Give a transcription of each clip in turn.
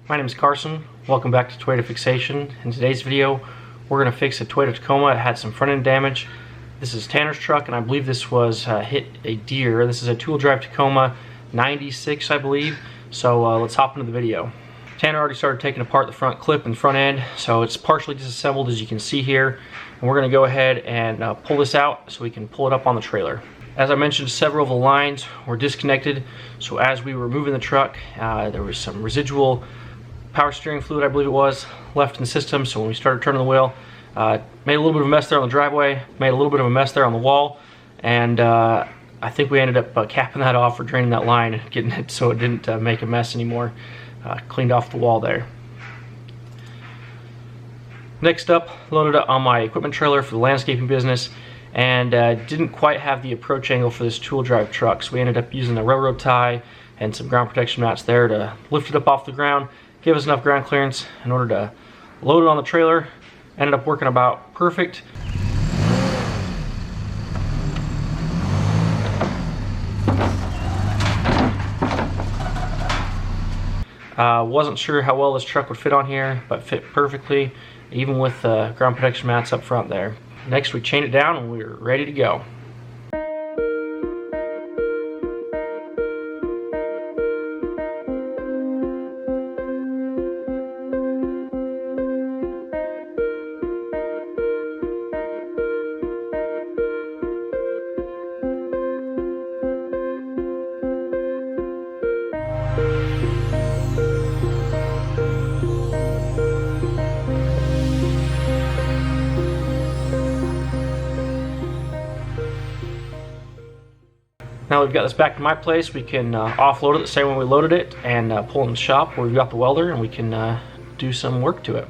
My name is Carson. Welcome back to Toyota Fixation. In today's video, we're going to fix a Toyota Tacoma. It had some front end damage. This is Tanner's truck, and I believe this was hit a deer. This is a two-wheel drive Tacoma 96, I believe. So let's hop into the video. Tanner already started taking apart the front clip and front end, so it's partially disassembled, as you can see here. And we're going to go ahead and pull this out so we can pull it up on the trailer. As I mentioned, several of the lines were disconnected, so as we were moving the truck, there was some residual power steering fluid, I believe it was, left in the system. So when we started turning the wheel, made a little bit of a mess there on the driveway, made a little bit of a mess there on the wall, and I think we ended up capping that off or draining that line, getting it so it didn't make a mess anymore. Cleaned off the wall there. Next up, loaded it on my equipment trailer for the landscaping business, and didn't quite have the approach angle for this two-wheel drive truck, so we ended up using a railroad tie and some ground protection mats there to lift it up off the ground, give us enough ground clearance in order to load it on the trailer. Ended up working about perfect. Wasn't sure how well this truck would fit on here, but fit perfectly, even with ground protection mats up front there. Next, we chain it down and we're ready to go. Now we've got this back to my place, we can offload it the same way we loaded it and pull it in the shop where we've got the welder, and we can do some work to it.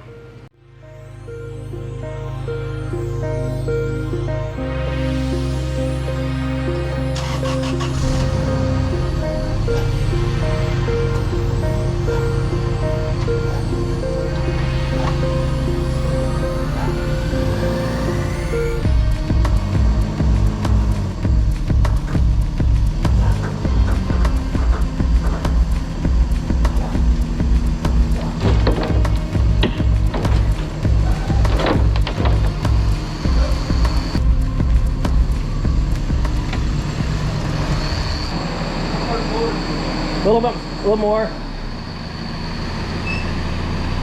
A little more.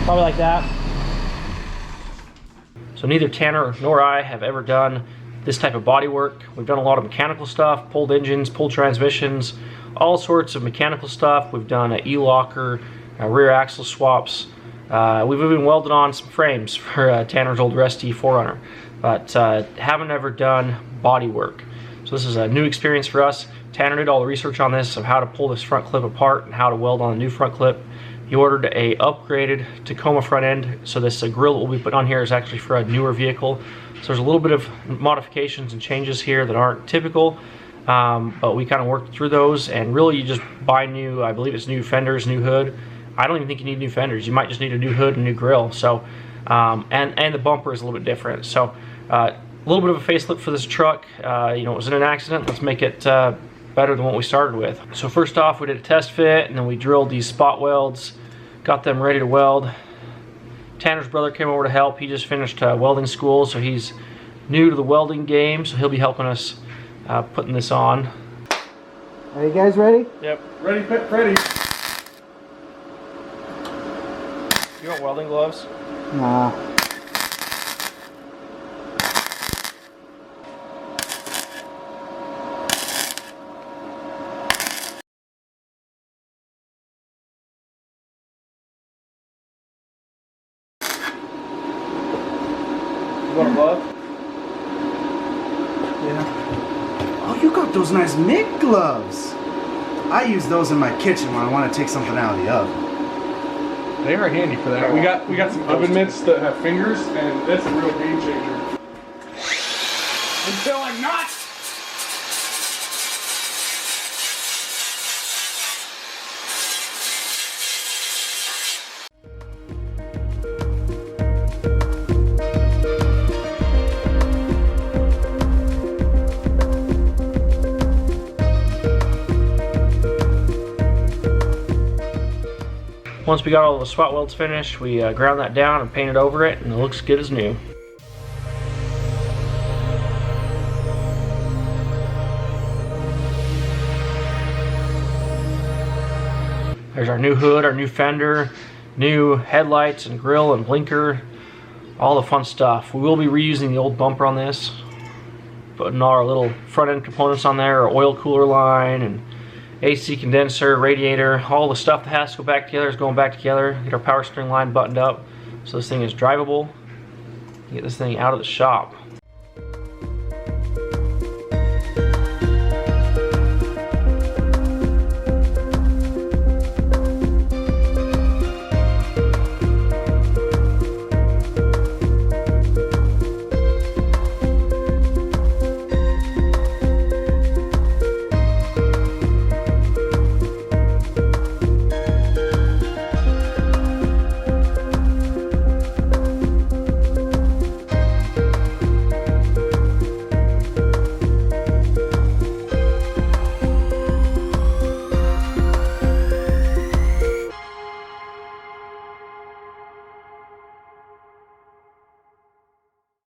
Probably like that. So neither Tanner nor I have ever done this type of body work. We've done a lot of mechanical stuff, pulled engines, pulled transmissions, all sorts of mechanical stuff. We've done an e-locker, rear axle swaps. We've even welded on some frames for Tanner's old rusty 4Runner, but haven't ever done body work. So this is a new experience for us. Tanner did all the research on this of how to pull this front clip apart and how to weld on a new front clip. He ordered a upgraded Tacoma front end, so this grill that we'll be putting on here is actually for a newer vehicle. So there's a little bit of modifications and changes here that aren't typical, but we kind of worked through those, and really you just buy new, I believe it's new fenders, new hood. I don't even think you need new fenders. You might just need a new hood and new grill. So, and the bumper is a little bit different. So a little bit of a facelift for this truck. You know, it was in an accident. Let's make it better than what we started with. So first off, we did a test fit, and then we drilled these spot welds, got them ready to weld. Tanner's brother came over to help. He just finished welding school, so he's new to the welding game, so he'll be helping us putting this on. Are you guys ready? Yep. Ready, ready. You want welding gloves? Nah. You want a glove? Yeah. Oh, you got those nice MIG gloves. I use those in my kitchen when I want to take something out of the oven. They are handy for that. We got some oven mitts that have fingers, and that's a real game changer. Until I'm not. Once we got all the spot welds finished, we ground that down and painted over it, and it looks good as new. There's our new hood, our new fender, new headlights and grill and blinker, all the fun stuff. We will be reusing the old bumper on this, putting all our little front end components on there, our oil cooler line and AC condenser, radiator, all the stuff that has to go back together is going back together. Get our power steering line buttoned up so this thing is drivable. Get this thing out of the shop.